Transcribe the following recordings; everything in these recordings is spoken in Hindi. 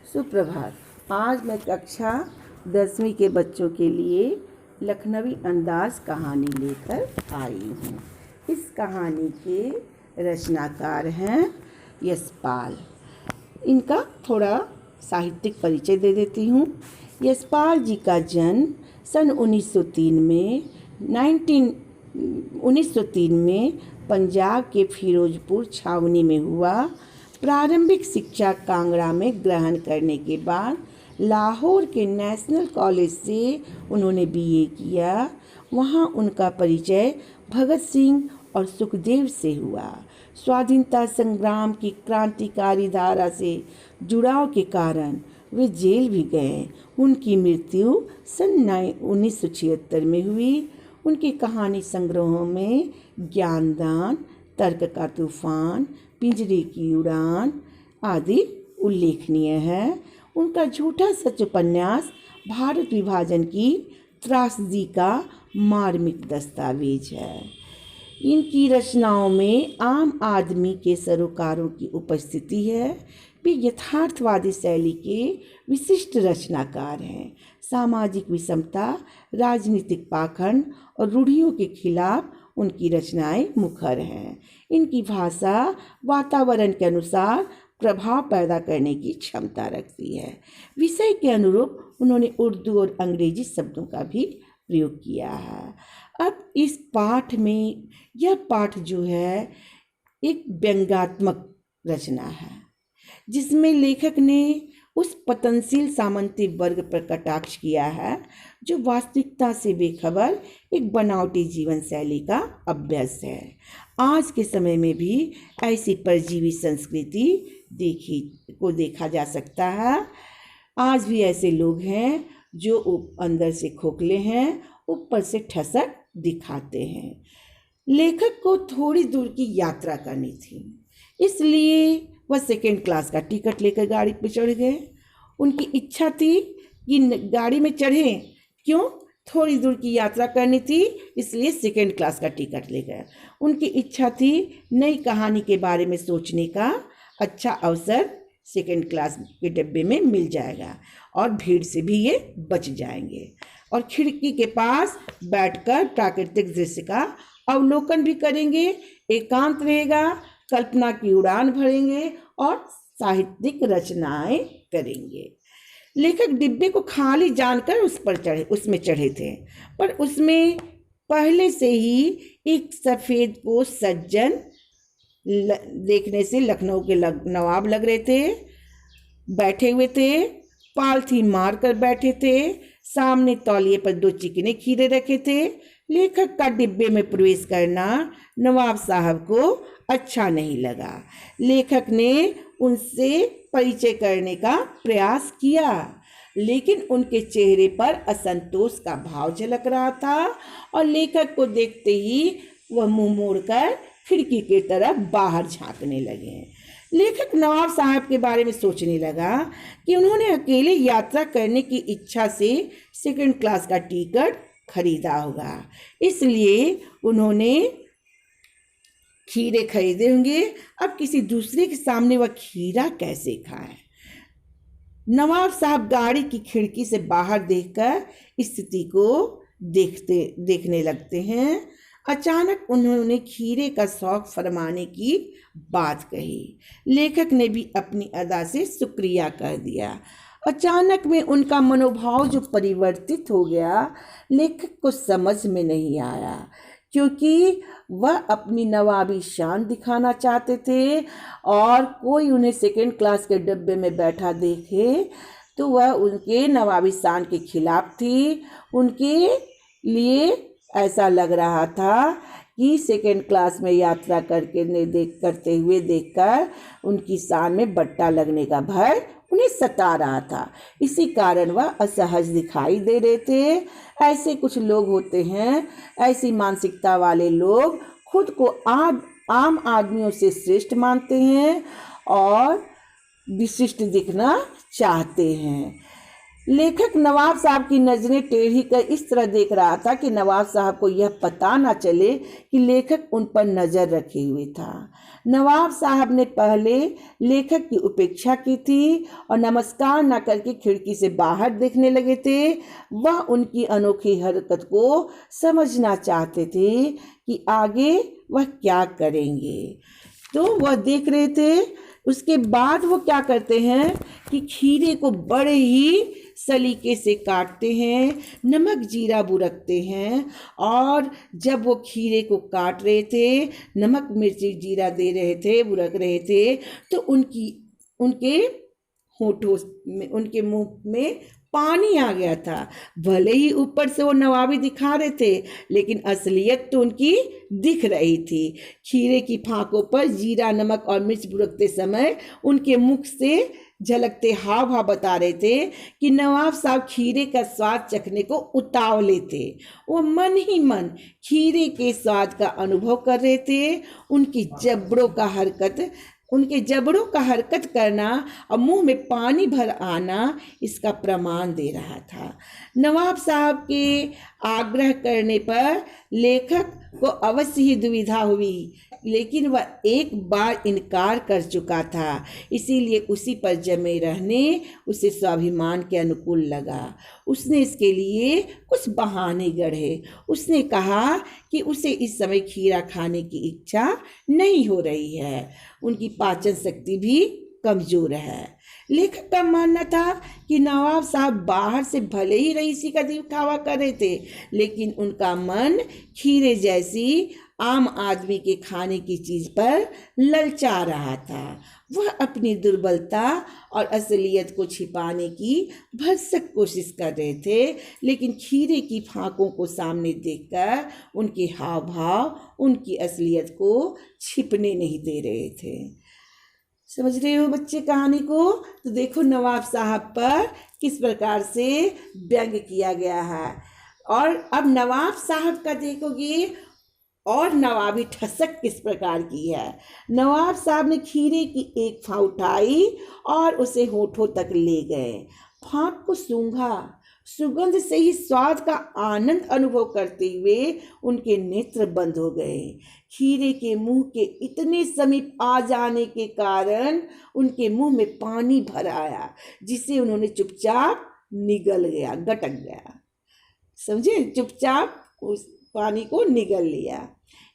सुप्रभात। आज मैं कक्षा 10वीं के बच्चों के लिए लखनवी अंदाज कहानी लेकर आई हूँ। इस कहानी के रचनाकार हैं यशपाल। इनका थोड़ा साहित्यिक परिचय दे देती हूँ। यशपाल जी का जन्म सन 1903 में पंजाब के फिरोजपुर छावनी में हुआ। प्रारंभिक शिक्षा कांगड़ा में ग्रहण करने के बाद लाहौर के नेशनल कॉलेज से उन्होंने बीए किया। वहाँ उनका परिचय भगत सिंह और सुखदेव से हुआ। स्वाधीनता संग्राम की क्रांतिकारी धारा से जुड़ाव के कारण वे जेल भी गए। उनकी मृत्यु सन 1976 में हुई। उनके कहानी संग्रहों में ज्ञानदान, तर्क का तूफान, पिंजरे की उड़ान आदि उल्लेखनीय है। उनका झूठा सच उपन्यास भारत विभाजन की त्रासदी का मार्मिक दस्तावेज है। इनकी रचनाओं में आम आदमी के सरोकारों की उपस्थिति है। वे यथार्थवादी शैली के विशिष्ट रचनाकार हैं। सामाजिक विषमता, राजनीतिक पाखंड और रूढ़ियों के खिलाफ उनकी रचनाएं मुखर हैं। इनकी भाषा वातावरण के अनुसार प्रभाव पैदा करने की क्षमता रखती है। विषय के अनुरूप उन्होंने उर्दू और अंग्रेजी शब्दों का भी प्रयोग किया है। अब इस पाठ में यह पाठ जो है एक व्यंग्यात्मक रचना है, जिसमें लेखक ने उस पतनशील सामंती वर्ग पर कटाक्ष किया है जो वास्तविकता से बेखबर एक बनावटी जीवन शैली का अभ्यास है। आज के समय में भी ऐसी परजीवी संस्कृति देखा जा सकता है। आज भी ऐसे लोग हैं जो अंदर से खोखले हैं, ऊपर से ठसक दिखाते हैं। लेखक को थोड़ी दूर की यात्रा करनी थी, इसलिए वह सेकेंड क्लास का टिकट लेकर गाड़ी पर चढ़ गए। उनकी इच्छा थी कि गाड़ी में चढ़े, क्यों? थोड़ी दूर की यात्रा करनी थी, इसलिए सेकेंड क्लास का टिकट ले गए। उनकी इच्छा थी नई कहानी के बारे में सोचने का अच्छा अवसर सेकेंड क्लास के डब्बे में मिल जाएगा और भीड़ से भी ये बच जाएंगे और खिड़की के पास बैठकर प्राकृतिक दृश्य का अवलोकन भी करेंगे। एकांत रहेगा, कल्पना की उड़ान भरेंगे और साहित्यिक रचनाएं करेंगे। लेखक डिब्बे को खाली जानकर उसमें चढ़े थे, पर उसमें पहले से ही एक सफ़ेद पोश सज्जन देखने से लखनऊ के नवाब लग रहे थे। बैठे हुए थे, पालथी मार कर बैठे थे। सामने तौलिए पर 2 चिकने खीरे रखे थे। लेखक का डिब्बे में प्रवेश करना नवाब साहब को अच्छा नहीं लगा। लेखक ने उनसे परिचय करने का प्रयास किया, लेकिन उनके चेहरे पर असंतोष का भाव झलक रहा था और लेखक को देखते ही वह मुंह मोड़कर खिड़की की तरफ बाहर झांकने लगे। लेखक नवाब साहब के बारे में सोचने लगा कि उन्होंने अकेले यात्रा करने की इच्छा से सेकंड क्लास का टिकट खरीदा होगा, इसलिए उन्होंने खीरे खरीदे होंगे। अब किसी दूसरे के सामने वह खीरा कैसे खाए? नवाब साहब गाड़ी की खिड़की से बाहर देखकर स्थिति को देखने लगते हैं। अचानक उन्होंने खीरे का शौक फरमाने की बात कही। लेखक ने भी अपनी अदा से शुक्रिया कर दिया। अचानक में उनका मनोभाव जो परिवर्तित हो गया, लेखक को समझ में नहीं आया, क्योंकि वह अपनी नवाबी शान दिखाना चाहते थे और कोई उन्हें सेकेंड क्लास के डब्बे में बैठा देखे तो वह उनके नवाबी शान के खिलाफ थी। उनके लिए ऐसा लग रहा था कि सेकेंड क्लास में यात्रा करते हुए देखकर उनकी शान में बट्टा लगने का भय उन्हें सता रहा था। इसी कारण वह असहज दिखाई दे रहे थे। ऐसे कुछ लोग होते हैं, ऐसी मानसिकता वाले लोग खुद को आम आदमियों से श्रेष्ठ मानते हैं और विशिष्ट दिखना चाहते हैं। लेखक नवाब साहब की नजरें टेढ़ी कर इस तरह देख रहा था कि नवाब साहब को यह पता ना चले कि लेखक उन पर नजर रखे हुए था। नवाब साहब ने पहले लेखक की उपेक्षा की थी और नमस्कार न करके खिड़की से बाहर देखने लगे थे। वह उनकी अनोखी हरकत को समझना चाहते थे कि आगे वह क्या करेंगे, तो वह देख रहे थे। उसके बाद वो क्या करते हैं कि खीरे को बड़े ही सलीके से काटते हैं, नमक जीरा बुरकते हैं, और जब वो खीरे को काट रहे थे, नमक मिर्ची जीरा दे रहे थे, बुरक रहे थे, तो उनके होठों में, उनके मुंह में पानी आ गया था। भले ही ऊपर से वो नवाबी दिखा रहे थे, लेकिन असलियत तो उनकी दिख रही थी। खीरे की फांकों पर जीरा नमक और मिर्च बुरकते समय उनके मुख से झलकते हाव भाव बता रहे थे कि नवाब साहब खीरे का स्वाद चखने को उतावले थे। वो मन ही मन खीरे के स्वाद का अनुभव कर रहे थे। उनके जबड़ों का हरकत करना और मुंह में पानी भर आना इसका प्रमाण दे रहा था। नवाब साहब के आग्रह करने पर लेखक को अवश्य ही दुविधा हुई, लेकिन वह एक बार इनकार कर चुका था, इसीलिए उसी पर जमे रहने उसे स्वाभिमान के अनुकूल लगा। उसने इसके लिए कुछ बहाने गढ़े। उसने कहा कि उसे इस समय खीरा खाने की इच्छा नहीं हो रही है, उनकी पाचन शक्ति भी कमजोर है। लेखक का मानना था कि नवाब साहब बाहर से भले ही रईसी का दिखावा कर रहे थे, लेकिन उनका मन खीरे जैसी आम आदमी के खाने की चीज पर ललचा रहा था। वह अपनी दुर्बलता और असलियत को छिपाने की भरसक कोशिश कर रहे थे, लेकिन खीरे की फांकों को सामने देखकर उनके हाव भाव उनकी असलियत को छिपने नहीं दे रहे थे। समझ रहे हो बच्चे कहानी को? तो देखो नवाब साहब पर किस प्रकार से व्यंग किया गया है। और अब नवाब साहब का देखोगे और नवाबी ठसक किस प्रकार की है। नवाब साहब ने खीरे की एक फांक उठाई और उसे होठों तक ले गए। फांक को सूंघा, सुगंध से ही स्वाद का आनंद अनुभव करते हुए उनके नेत्र बंद हो गए। खीरे के मुंह के इतने समीप आ जाने के कारण उनके मुंह में पानी भर आया, जिसे उन्होंने चुपचाप गटक गया। समझे? चुपचाप उस पानी को निगल लिया।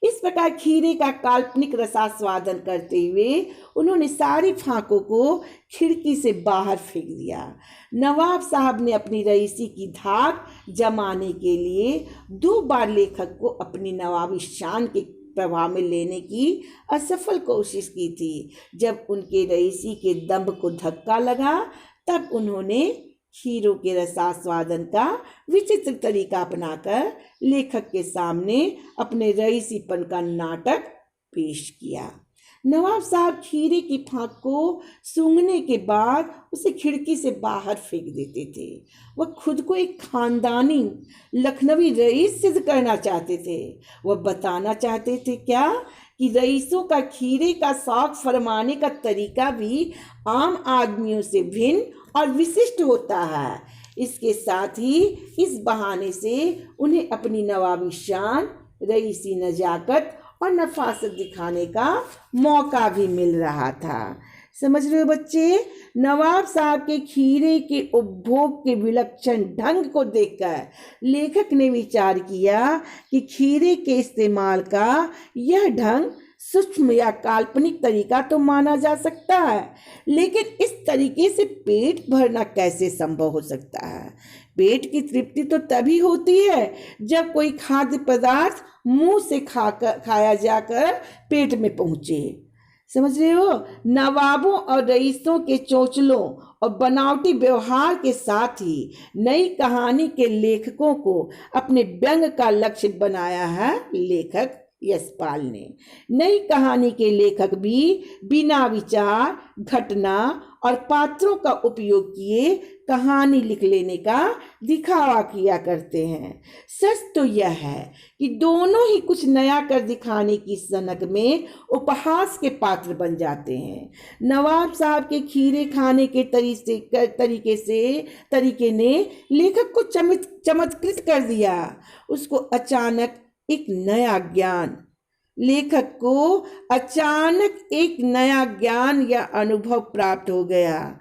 इस प्रकार खीरे का काल्पनिक रसास्वादन करते हुए उन्होंने सारी फांकों को खिड़की से बाहर फेंक दिया। नवाब साहब ने अपनी रईसी की धाक जमाने के लिए 2 बार लेखक को अपनी नवाबी शान के प्रभाव में लेने की असफल कोशिश की थी। जब उनके रईसी के दंभ को धक्का लगा, तब उन्होंने खीरों के रसास्वादन का विचित्र तरीका अपनाकर लेखक के सामने अपने रईसीपन का नाटक पेश किया। नवाब साहब खीरे की फांक को सूंघने के बाद उसे खिड़की से बाहर फेंक देते थे। वह खुद को एक खानदानी लखनवी रईस सिद्ध करना चाहते थे। वह बताना चाहते थे क्या कि रईसों का खीरे का शौक फरमाने का तरीका भी आम आदमियों से भिन्न और विशिष्ट होता है। इसके साथ ही इस बहाने से उन्हें अपनी नवाबी शान, रईसी नजाकत और नफासत दिखाने का मौका भी मिल रहा था। समझ रहे हो बच्चे? नवाब साहब के खीरे के उपभोग के विलक्षण ढंग को देखकर लेखक ने विचार किया कि खीरे के इस्तेमाल का यह ढंग सूक्ष्म या काल्पनिक तरीका तो माना जा सकता है, लेकिन इस तरीके से पेट भरना कैसे संभव हो सकता है? पेट की तृप्ति तो तभी होती है जब कोई खाद्य पदार्थ मुंह से खाया जाकर पेट में पहुंचे। समझ रहे हो? नवाबों और रईसों के चोचलों और बनावटी व्यवहार के साथ ही नई कहानी के लेखकों को अपने व्यंग का लक्ष्य बनाया है लेखक यशपाल ने। नई कहानी के लेखक भी बिना विचार, घटना और पात्रों का उपयोग किए कहानी लिख लेने का दिखावा किया करते हैं। सच तो यह है कि दोनों ही कुछ नया कर दिखाने की सनक में उपहास के पात्र बन जाते हैं। नवाब साहब के खीरे खाने के तरीके ने लेखक को चमत्कृत कर दिया। उसको अचानक एक नया ज्ञान या अनुभव प्राप्त हो गया।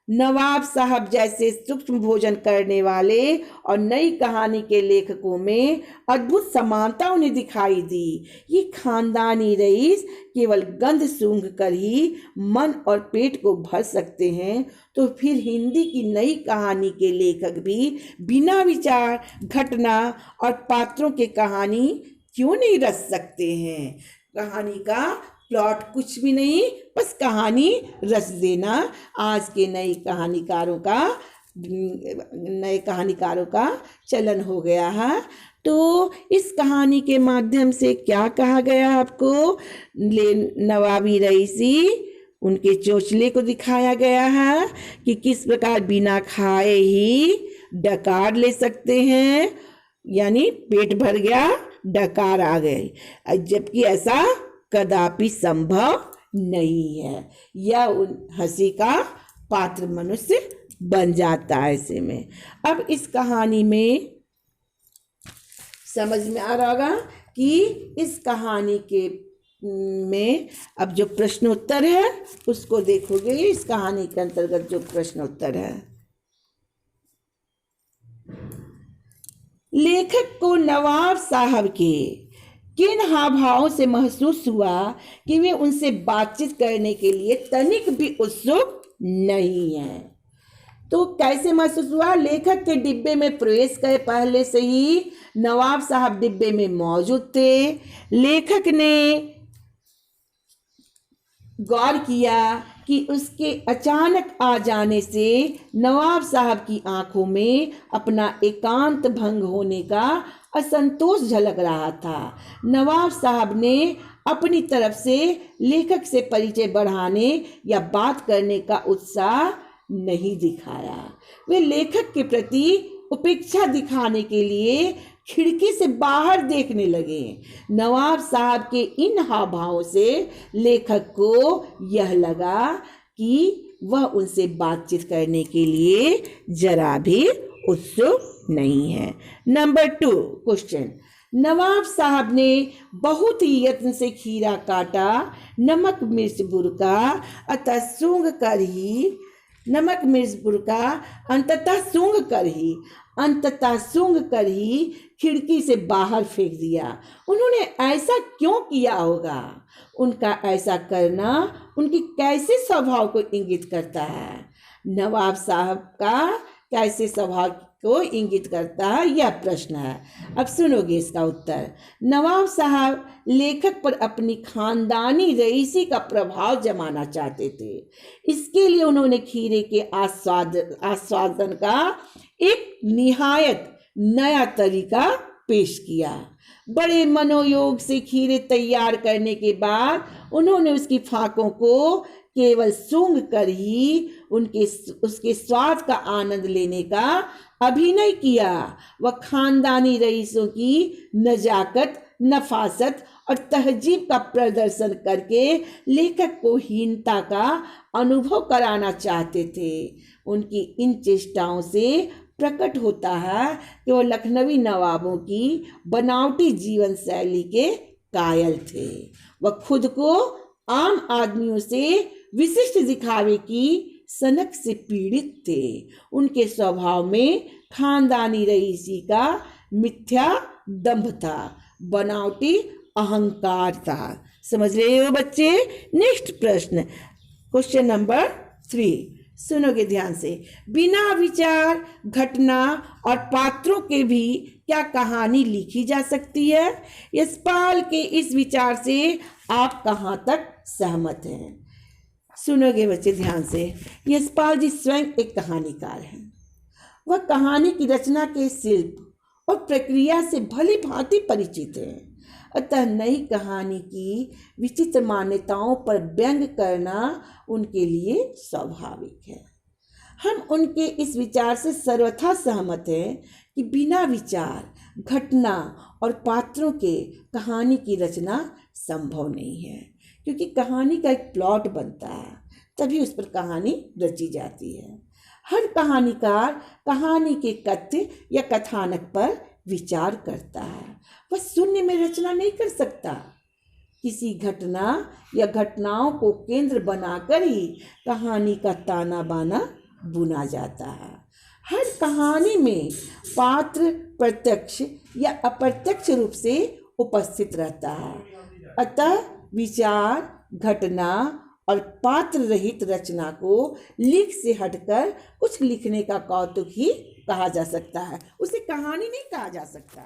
नवाब साहब जैसे सूक्ष्म भोजन करने वाले और नई कहानी के लेखकों में अद्भुत समानता उन्हें दिखाई दी। ये खानदानी रईस केवल गंध सूंघ कर ही मन और पेट को भर सकते हैं, तो फिर हिंदी की नई कहानी के लेखक भी बिना विचार, घटना और पात्रों के कहानी क्यों नहीं रच सकते हैं। कहानी का प्लॉट कुछ भी नहीं, बस कहानी रच देना आज के नए कहानीकारों का चलन हो गया है। तो इस कहानी के माध्यम से क्या कहा गया आपको? नवाबी रईसी, उनके चोचले को दिखाया गया है कि किस प्रकार बिना खाए ही डकार ले सकते हैं, यानी पेट भर गया, डकार आ गए, जबकि ऐसा कदापि संभव नहीं है। यह उन हंसी का पात्र मनुष्य बन जाता है ऐसे में। अब इस कहानी में समझ में आ रहा होगा कि इस कहानी के में अब जो प्रश्नोत्तर है उसको देखोगे। इस कहानी के अंतर्गत जो प्रश्नोत्तर है, लेखक को नवाब साहब के किन हावभावों से महसूस हुआ कि वे उनसे बातचीत करने के लिए तनिक भी उत्सुक नहीं है? तो कैसे महसूस हुआ? लेखक के डिब्बे में प्रवेश करे पहले से ही नवाब साहब डिब्बे में मौजूद थे। लेखक ने गौर किया कि उसके अचानक आ जाने से नवाब साहब की आंखों में अपना एकांत भंग होने का असंतोष झलक रहा था। नवाब साहब ने अपनी तरफ से लेखक से परिचय बढ़ाने या बात करने का उत्साह नहीं दिखाया। वे लेखक के प्रति उपेक्षा दिखाने के लिए खिड़की से बाहर देखने लगे। नवाब साहब के इन हावभावों से लेखक को यह लगा कि वह उनसे बातचीत करने के लिए जरा भी उत्सुक नहीं है। नंबर 2 क्वेश्चन, नवाब साहब ने बहुत ही यत्न से खीरा काटा, नमक मिर्च बुरका, अंततः सूंघ कर ही खिड़की से बाहर फेंक दिया। उन्होंने ऐसा क्यों किया होगा? उनका ऐसा करना उनके कैसे स्वभाव को इंगित करता है? नवाब साहब का कैसे स्वभाव को इंगित करता है, यह प्रश्न है। अब सुनोगे इसका उत्तर। नवाब साहब लेखक पर अपनी खानदानी रईसी का प्रभाव जमाना चाहते थे। इसके लिए उन्होंने खीरे के आस्वादन का एक निहायत नया तरीका पेश किया। बड़े मनोयोग से खीरे तैयार करने के बाद उन्होंने उसकी फाकों को केवल सूंघ कर ही उसके स्वाद का आनंद लेने का अभिनय किया। वह खानदानी रईसों की नजाकत, नफासत और तहजीब का प्रदर्शन करके लेखक को हीनता का अनुभव कराना चाहते थे। उनकी इन चेष्टाओं से प्रकट होता है कि वो लखनवी नवाबों की बनावटी जीवन शैली के कायल थे। वह खुद को आम आदमियों से विशिष्ट दिखावे की सनक से पीड़ित थे। उनके स्वभाव में खानदानी रईसी का मिथ्या दंभ था, बनावटी अहंकार था। समझ रहे हो बच्चे? नेक्स्ट प्रश्न, क्वेश्चन नंबर 3, सुनोगे ध्यान से। बिना विचार, घटना और पात्रों के भी क्या कहानी लिखी जा सकती है? यशपाल के इस विचार से आप कहाँ तक सहमत हैं? सुनोगे बच्चे ध्यान से। यशपाल जी स्वयं एक कहानीकार हैं। वह कहानी की रचना के शिल्प और प्रक्रिया से भली भांति परिचित हैं। अतः नई कहानी की विचित्र मान्यताओं पर व्यंग करना उनके लिए स्वाभाविक है। हम उनके इस विचार से सर्वथा सहमत हैं कि बिना विचार, घटना और पात्रों के कहानी की रचना संभव नहीं है, क्योंकि कहानी का एक प्लॉट बनता है, तभी उस पर कहानी रची जाती है। हर कहानीकार कहानी के कथ्य या कथानक पर विचार करता है, वह शून्य में रचना नहीं कर सकता। किसी घटना या घटनाओं को केंद्र बनाकर ही कहानी का ताना बाना बुना जाता है। हर कहानी में पात्र प्रत्यक्ष या अप्रत्यक्ष रूप से उपस्थित रहता है, अतः विचार, घटना और पात्र रहित रचना को लिख से हटकर कुछ लिखने का कौतुक ही कहा जा सकता है, उसे कहानी नहीं कहा जा सकता।